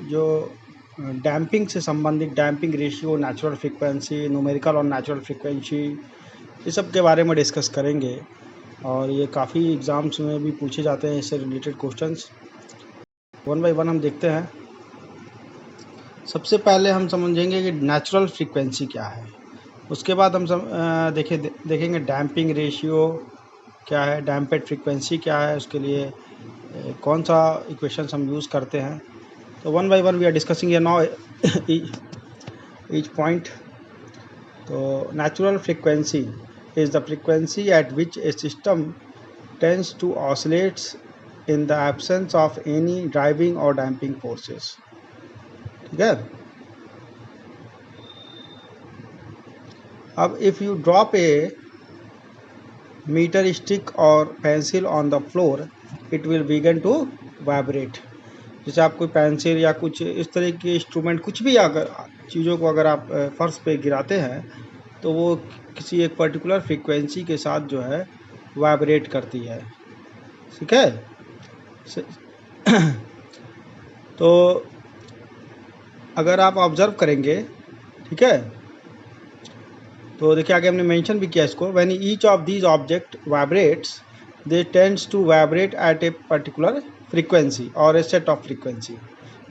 जो डैम्पिंग से संबंधित damping ratio, natural frequency, numerical और नेचुरल फ्रीक्वेंसी, ये सब के बारे में डिस्कस करेंगे। और ये काफ़ी एग्ज़ाम्स में भी पूछे जाते हैं इससे related questions. One by one हम देखते हैं। सबसे पहले हम समझेंगे कि नेचुरल फ्रीक्वेंसी क्या है, उसके बाद हम देखेंगे डैम्पिंग रेशियो क्या है, डैम्पेड फ्रीक्वेंसी क्या है, उसके लिए कौन सा इक्वेशंस हम यूज़ करते हैं। तो one by one we are discussing ये नाउ ईच पॉइंट। तो natural frequency is the frequency at which a system tends to oscillates in the absence of any driving or damping forces। ठीक है। अब if you drop a meter stick or pencil on the floor, it will begin to vibrate। जैसे आप कोई pencil या कुछ इस तरह के इंस्ट्रूमेंट, कुछ भी अगर चीज़ों को अगर आप फर्श पे गिराते हैं तो वो किसी एक पर्टिकुलर फ्रीक्वेंसी के साथ जो है वाइब्रेट करती है। ठीक है। तो अगर आप ऑब्जर्व करेंगे, ठीक है, तो देखिए आगे हमने मेंशन भी किया इसको। When each of these object vibrates they tends to vibrate at a particular frequency और ए सेट ऑफ फ्रीक्वेंसी।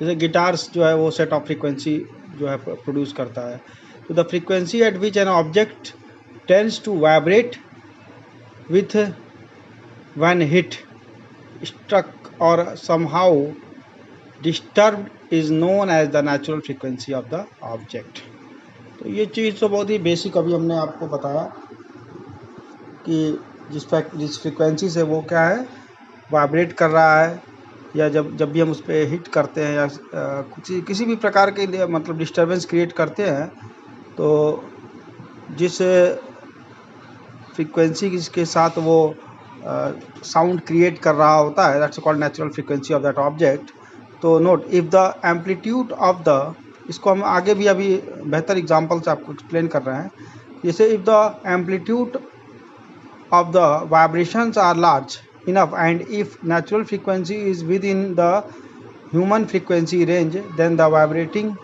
जैसे गिटार्स जो है वो सेट ऑफ फ्रीक्वेंसी जो है प्रोड्यूस करता है। तो the frequency at which an object tends to vibrate with when hit, struck और somehow disturbed is known as the natural frequency of the object। तो ये चीज़ तो बहुत ही बेसिक अभी हमने आपको बताया कि जिस फ्रीक्वेंसी से वो क्या है वाइब्रेट कर रहा है, या जब भी हम उस पर हिट करते हैं या किसी भी प्रकार के लिए मतलब डिस्टर्बेंस क्रिएट करते हैं, तो जिस फ्रीक्वेंसी के साथ वो साउंड क्रिएट कर रहा होता है, that's called natural frequency of that object. तो note if the amplitude of the, इसको हम आगे भी अभी बेहतर एग्जांपल से आपको एक्सप्लेन कर रहे हैं। जैसे if the amplitude of the vibrations are large enough and if natural frequency is within the human frequency range, then the vibrating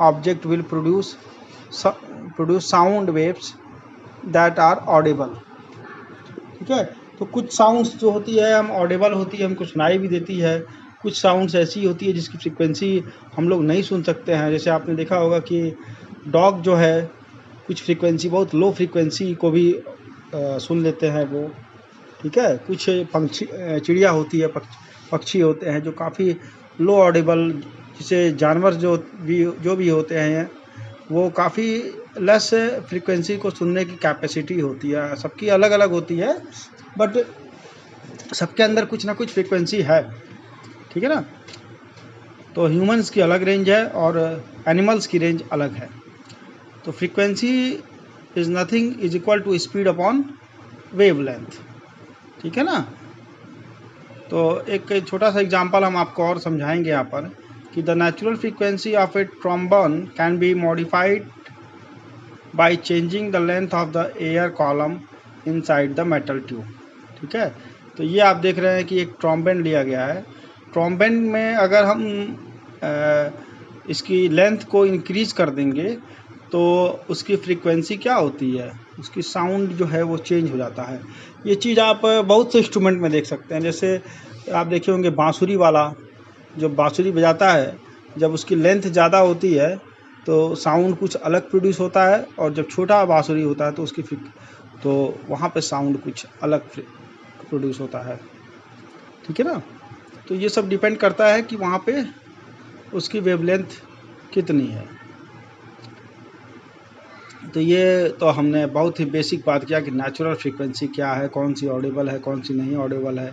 object will produce sound waves that are audible. ठीक है। तो कुछ sounds जो होती है हम Audible होती है, हमको सुनाई भी देती है। कुछ साउंड्स ऐसी होती है जिसकी फ्रीक्वेंसी हम लोग नहीं सुन सकते हैं। जैसे आपने देखा होगा कि डॉग जो है कुछ फ्रीक्वेंसी, बहुत लो फ्रीक्वेंसी को भी सुन लेते हैं वो। ठीक है। कुछ चिड़िया होती है, पक्षी होते हैं जो काफ़ी लो ऑडिबल, जिसे जानवर जो भी होते हैं वो काफ़ी लेस फ्रीक्वेंसी को सुनने की कैपेसिटी होती है। सबकी अलग अलग होती है, बट सबके अंदर कुछ ना कुछ फ्रीक्वेंसी है। ठीक है ना। तो ह्यूमंस की अलग रेंज है और एनिमल्स की रेंज अलग है। तो frequency is nothing is equal to speed upon wavelength. ठीक है ना। तो एक छोटा सा एग्जांपल हम आपको और समझाएंगे यहाँ पर कि the natural frequency of a trombone can be modified by changing the length of the air column inside the metal tube. ठीक है। तो ये आप देख रहे हैं कि एक ट्रोम्बोन लिया गया है। ट्रोम्बोन में अगर हम इसकी लेंथ को इंक्रीज कर देंगे तो उसकी फ्रीक्वेंसी क्या होती है, उसकी साउंड जो है वो चेंज हो जाता है। ये चीज़ आप बहुत से इंस्ट्रूमेंट में देख सकते हैं। जैसे आप देखे होंगे बांसुरी वाला जो बांसुरी बजाता है, जब उसकी लेंथ ज़्यादा होती है तो साउंड कुछ अलग प्रोड्यूस होता है, और जब छोटा बांसुरी होता है तो उसकी तो वहाँ पे साउंड कुछ अलग प्रोड्यूस होता है। ठीक है ना। तो ये सब डिपेंड करता है कि वहाँ पे उसकी वेवलेंथ कितनी है। तो ये तो हमने बहुत ही बेसिक बात किया कि नेचुरल फ्रीक्वेंसी क्या है, कौन सी ऑडिबल है, कौन सी नहीं ऑडिबल है।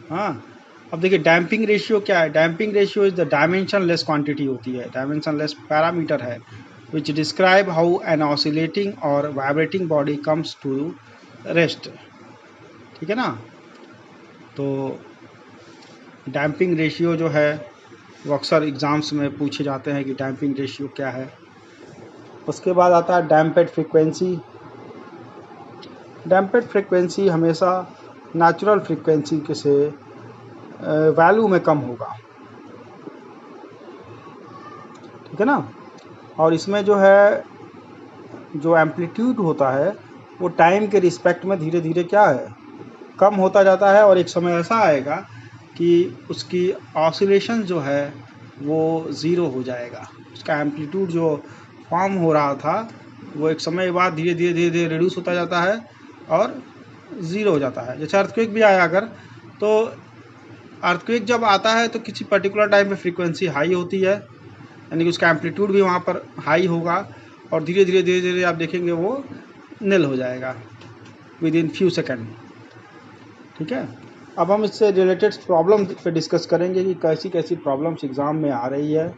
हाँ। अब देखिए डैम्पिंग रेशियो क्या है। Damping ratio is the dimensionless quantity होती है, डायमेंशन लेस पैरामीटर है which describe how an oscillating और vibrating body comes to rest. ठीक है ना। तो डैम्पिंग रेशियो जो है वो अक्सर एग्ज़ाम्स में पूछे जाते हैं कि डैम्पिंग रेशियो क्या है। उसके बाद आता है डैम्पेड फ्रीक्वेंसी। डैम्पेड फ्रीक्वेंसी हमेशा नेचुरल फ्रीक्वेंसी के से वैल्यू में कम होगा। ठीक है ना। और इसमें जो है जो एम्पलीट्यूड होता है वो टाइम के रिस्पेक्ट में धीरे धीरे क्या है, कम होता जाता है, और एक समय ऐसा आएगा कि उसकी ऑसिलेशन जो है वो ज़ीरो हो जाएगा। उसका एम्पलीट्यूड जो फॉर्म हो रहा था वो एक समय बाद धीरे धीरे धीरे धीरे रिड्यूस होता जाता है और ज़ीरो हो जाता है। जैसे अर्थक्वेक भी आया अगर, तो अर्थक्वेक जब आता है तो किसी पर्टिकुलर टाइम पे फ्रीक्वेंसी हाई होती है, यानी कि उसका एम्पलीट्यूड भी वहाँ पर हाई होगा, और धीरे धीरे आप देखेंगे वो निल हो जाएगा विद इन फ्यू सेकेंड। ठीक है। अब हम इससे रिलेटेड प्रॉब्लम पे डिस्कस करेंगे कि कैसी कैसी प्रॉब्लम्स एग्ज़ाम में आ रही है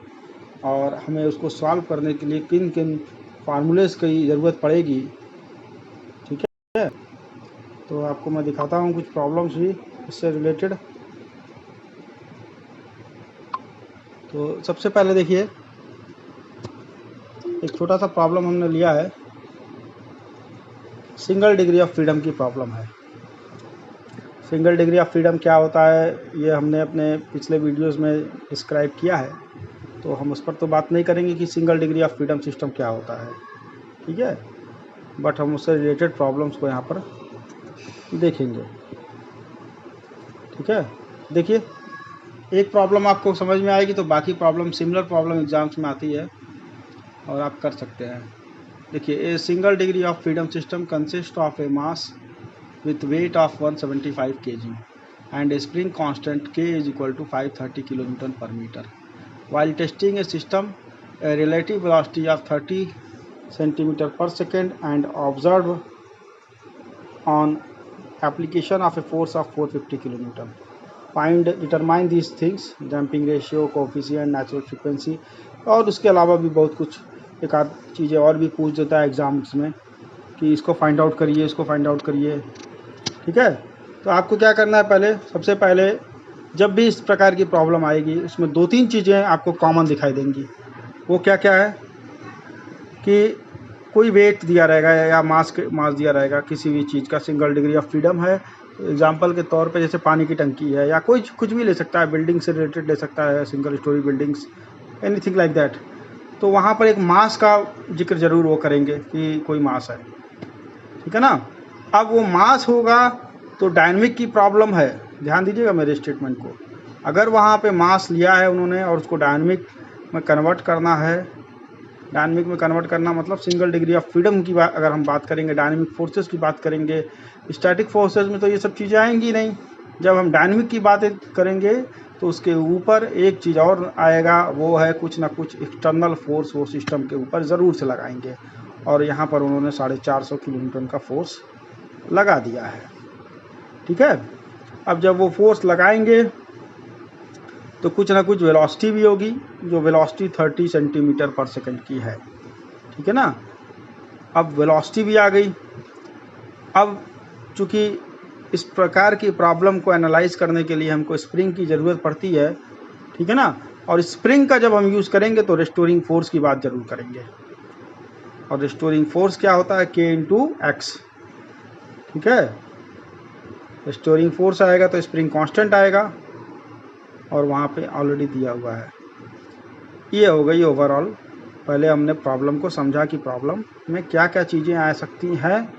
और हमें उसको सॉल्व करने के लिए किन किन फार्मूलेस की ज़रूरत पड़ेगी। ठीक है, तो आपको मैं दिखाता हूँ कुछ प्रॉब्लम्स भी इससे रिलेटेड। तो सबसे पहले देखिए, एक छोटा सा प्रॉब्लम हमने लिया है, सिंगल डिग्री ऑफ फ्रीडम की प्रॉब्लम है। सिंगल डिग्री ऑफ फ्रीडम क्या होता है ये हमने अपने पिछले वीडियोस में डिस्क्राइब किया है, तो हम उस पर तो बात नहीं करेंगे कि single degree of freedom system क्या होता है। ठीक है, बट हम उससे रिलेटेड प्रॉब्लम्स को यहाँ पर देखेंगे। ठीक है, देखिए एक प्रॉब्लम आपको समझ में आएगी तो बाकी प्रॉब्लम, सिमिलर प्रॉब्लम एग्जाम्स में आती है और आप कर सकते हैं। देखिए, a single degree of freedom system consist of A mass with weight of 175 kg and a spring constant K is equal to 530 kN per meter. While testing a system, a relative velocity of 30 cm per second and observed on application of a force of 450 kN. Determine these things: damping ratio, coefficient, natural frequency, और उसके अलावा भी बहुत कुछ एक आध चीज़ें और भी पूछ देता है एग्जाम्स में कि इसको फाइंड आउट करिए, इसको फाइंड आउट करिए। ठीक है, तो आपको क्या करना है, पहले सबसे पहले जब भी इस प्रकार की प्रॉब्लम आएगी उसमें दो तीन चीज़ें आपको कॉमन दिखाई देंगी। वो क्या क्या है कि कोई वेट दिया रहेगा या मास दिया रहेगा किसी भी चीज़ का, सिंगल डिग्री ऑफ फ्रीडम है। एग्जांपल के तौर पे जैसे पानी की टंकी है या कोई कुछ भी ले सकता है, बिल्डिंग से रिलेटेड ले सकता है, single storey buildings, anything like that. तो वहाँ पर एक मास का जिक्र ज़रूर वो करेंगे कि कोई मास है। ठीक है ना। अब वो मास होगा तो डायनामिक की प्रॉब्लम है, ध्यान दीजिएगा मेरे स्टेटमेंट को। अगर वहाँ पे मास लिया है उन्होंने और उसको डायनामिक में कन्वर्ट करना है, डायनामिक में कन्वर्ट करना मतलब सिंगल डिग्री ऑफ फ्रीडम की बात अगर हम बात करेंगे, डायनामिक फोर्सेस की बात करेंगे, स्टैटिक फोर्सेस में तो ये सब चीज़ें आएंगी नहीं। जब हम डायनामिक की बातें करेंगे तो उसके ऊपर एक चीज़ और आएगा, वो है कुछ ना कुछ एक्सटर्नल फोर्स वो सिस्टम के ऊपर ज़रूर से लगाएंगे, और यहाँ पर उन्होंने 450 किलोन्यूटन का फोर्स लगा दिया है। ठीक है, अब जब वो फोर्स लगाएंगे तो कुछ ना कुछ वेलोसिटी भी होगी, जो वेलोसिटी 30 सेंटीमीटर पर सेकंड की है। ठीक है ना। अब वेलोसिटी भी आ गई। अब चूँकि इस प्रकार की प्रॉब्लम को एनालाइज करने के लिए हमको स्प्रिंग की ज़रूरत पड़ती है। ठीक है ना। और स्प्रिंग का जब हम यूज़ करेंगे तो रेस्टोरिंग फोर्स की बात ज़रूर करेंगे, और रेस्टोरिंग फोर्स क्या होता है, K × X। ठीक है, रेस्टोरिंग फोर्स आएगा तो स्प्रिंग कांस्टेंट आएगा, और वहाँ पे ऑलरेडी दिया हुआ है। ये हो गई ओवरऑल। पहले हमने प्रॉब्लम को समझा कि प्रॉब्लम में क्या क्या चीज़ें आ सकती हैं,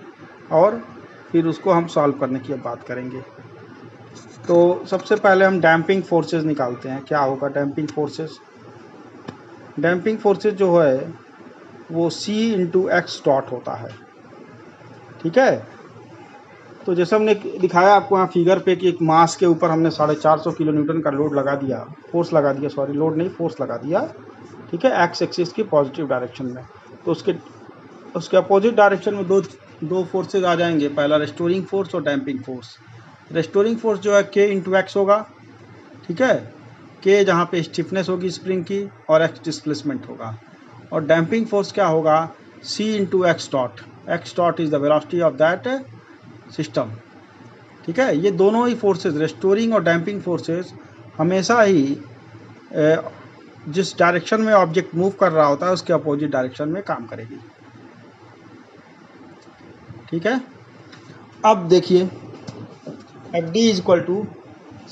और फिर उसको हम सॉल्व करने की बात करेंगे। तो सबसे पहले हम डैम्पिंग फोर्सेस निकालते हैं। क्या होगा डैम्पिंग फोर्सेस? डैम्पिंग फोर्सेस जो है वो C × X डॉट होता है। ठीक है, तो जैसे हमने दिखाया आपको यहाँ फिगर पे कि एक मास के ऊपर हमने 450 किलोन्यूटन का लोड लगा दिया, फोर्स लगा दिया, सॉरी लोड नहीं फोर्स लगा दिया। ठीक है, एक्स एक्सिस की पॉजिटिव डायरेक्शन में। तो उसके अपोजिट डायरेक्शन में दो फोर्सेज आ जाएंगे, पहला रेस्टोरिंग फोर्स और डैम्पिंग फोर्स। रेस्टोरिंग फोर्स जो है K × X होगा। ठीक है, K जहाँ पे स्टिफनेस होगी स्प्रिंग की और X डिस्प्लेसमेंट होगा। और डैम्पिंग फोर्स क्या होगा, C × X dot. X dot is the velocity of that system. ठीक है, ये दोनों ही फोर्सेस, रेस्टोरिंग और डैम्पिंग फोर्सेस, हमेशा ही जिस डायरेक्शन में ऑब्जेक्ट मूव कर रहा होता है उसके अपोजिट डायरेक्शन में काम करेगी। ठीक है, अब देखिए Fd =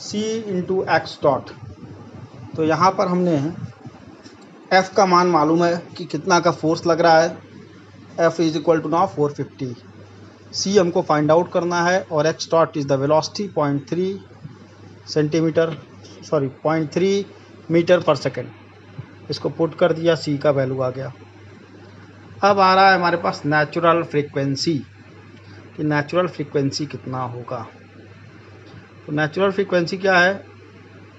C × X डॉट। तो यहाँ पर हमने एफ का मान मालूम है कि कितना का फोर्स लग रहा है, F is equal to now 450। C हमको फाइंड आउट करना है और x dot is the velocity 0.3 metre पर सेकेंड। इसको पुट कर दिया, सी का वैल्यू आ गया। अब आ रहा है हमारे पास नेचुरल फ्रीक्वेंसी, कि नेचुरल फ्रीक्वेंसी कितना होगा। तो नेचुरल फ्रीक्वेंसी क्या है,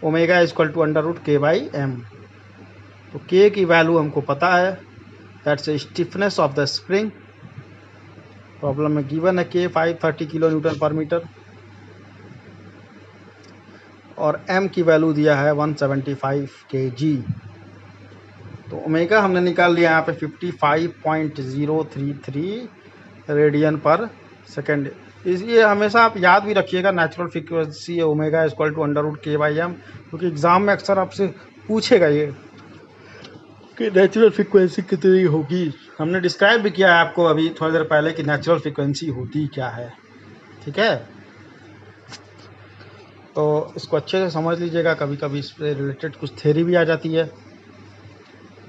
omega is equal to √k/m। तो k की वैल्यू हमको पता है, that's stiffness of the spring. Problem में गिवन है k 530 किलो न्यूटन पर मीटर और m की वैल्यू दिया है 175 kg। तो ओमेगा हमने निकाल लिया यहाँ पे 55.033 रेडियन पर सेकेंड। इसलिए हमेशा आप याद भी रखिएगा natural frequency omega is equal to √k/m, क्योंकि एग्जाम में अक्सर आपसे पूछेगा ये कि नेचुरल फ्रीक्वेंसी कितनी होगी। हमने डिस्क्राइब भी किया है आपको अभी थोड़ी देर पहले कि नेचुरल फ्रीक्वेंसी होती क्या है। ठीक है, तो इसको अच्छे से समझ लीजिएगा। कभी कभी इससे रिलेटेड कुछ थ्योरी भी आ जाती है।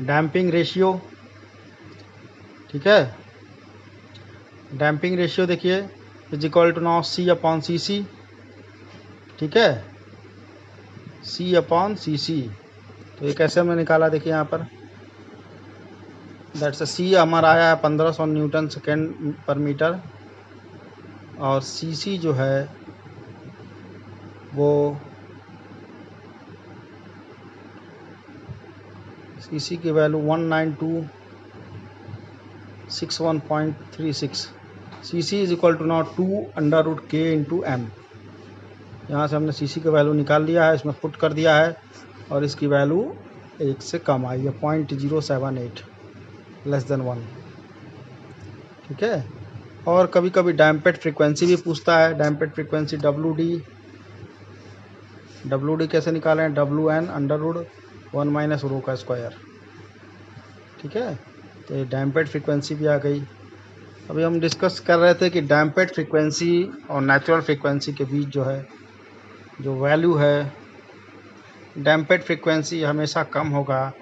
डैम्पिंग रेशियो, ठीक है, डैम्पिंग रेशियो देखिए is equal to now C/cc। ठीक है, C/cc। तो ये कैसे हमने निकाला, देखिए यहाँ पर दैट्स C हमारा आया है 1500 न्यूटन सेकेंड पर मीटर और cc जो है वो cc की value 19261.36। cc is equal to now 2√k × m। यहाँ से हमने cc का वैल्यू निकाल लिया है, इसमें पुट कर दिया है और इसकी वैल्यू 1 से कम आई है, 0.078 लेस देन 1। ठीक है, और कभी कभी डैम्पेड फ्रीक्वेंसी भी पूछता है। डैम्पेड फ्रीक्वेंसी WD कैसे निकालें, WN √1 - ρ²। ठीक है, तो ये डैम्पेड फ्रीक्वेंसी भी आ गई। अभी हम डिस्कस कर रहे थे कि डैम्पेड फ्रीक्वेंसी और नेचुरल फ्रीक्वेंसी के बीच जो है जो वैल्यू है, डैम्पेड फ्रीक्वेंसी हमेशा कम होगा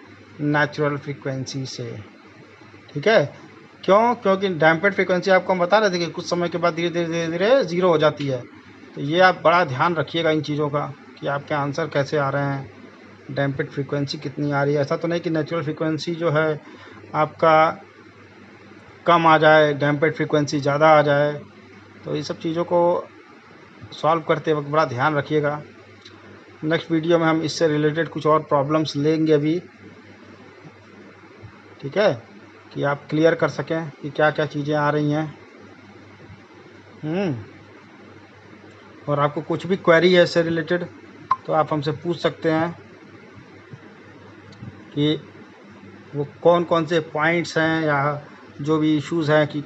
नेचुरल फ्रीक्वेंसी से। ठीक है, क्यों? क्योंकि डैम्पेड फ्रीक्वेंसी आपको हम बता रहे थे कि कुछ समय के बाद धीरे धीरे धीरे धीरे ज़ीरो हो जाती है। तो ये आप बड़ा ध्यान रखिएगा इन चीज़ों का कि आपके आंसर कैसे आ रहे हैं, डैम्पेड फ्रीक्वेंसी कितनी आ रही है। ऐसा तो नहीं कि नेचुरल फ्रीक्वेंसी जो है आपका कम आ जाए, डैम्पेड फ्रीक्वेंसी ज़्यादा आ जाए। तो ये सब चीज़ों को सॉल्व करते वक्त बड़ा ध्यान रखिएगा। नेक्स्ट वीडियो में हम इससे रिलेटेड कुछ और प्रॉब्लम्स लेंगे अभी। ठीक है, कि आप क्लियर कर सकें कि क्या क्या चीज़ें आ रही हैं। और आपको कुछ भी क्वेरी है इससे रिलेटेड तो आप हमसे पूछ सकते हैं कि वो कौन कौन से पॉइंट्स हैं या जो भी इश्यूज़ हैं कि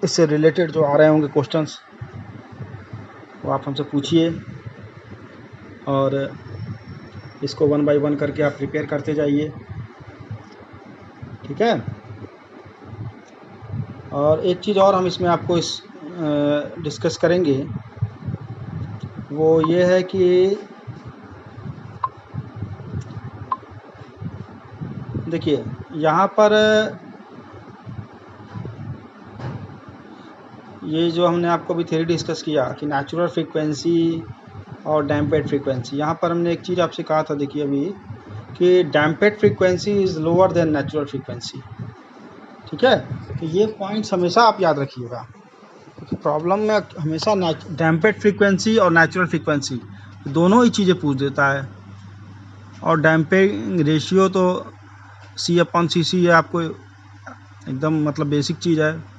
इससे रिलेटेड जो आ रहे होंगे क्वेश्चंस, वो आप हमसे पूछिए और इसको 1 बाय 1 करके आप प्रिपेयर करते जाइए। ठीक है, और एक चीज़ और हम इसमें आपको डिस्कस करेंगे, वो ये है कि देखिए यहाँ पर ये जो हमने आपको अभी थ्योरी डिस्कस किया कि नेचुरल फ्रीक्वेंसी और डैम्पेड फ्रीक्वेंसी, यहाँ पर हमने एक चीज़ आपसे कहा था, देखिए अभी, कि damped frequency is lower than natural frequency. ठीक है, तो ये पॉइंट्स हमेशा आप याद रखिएगा, क्योंकि प्रॉब्लम में हमेशा डैम्पेड फ्रीक्वेंसी और नेचुरल फ्रीक्वेंसी दोनों ही चीज़ें पूछ देता है। और डैम्पिंग रेशियो तो C/cc है, आपको एकदम मतलब बेसिक चीज़ है,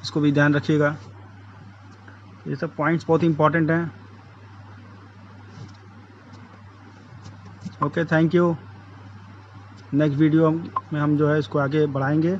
इसको भी ध्यान रखिएगा। ये सब पॉइंट्स बहुत इंपॉर्टेंट हैं। Okay, thank you. Next video में हम जो है इसको आगे बढ़ाएंगे।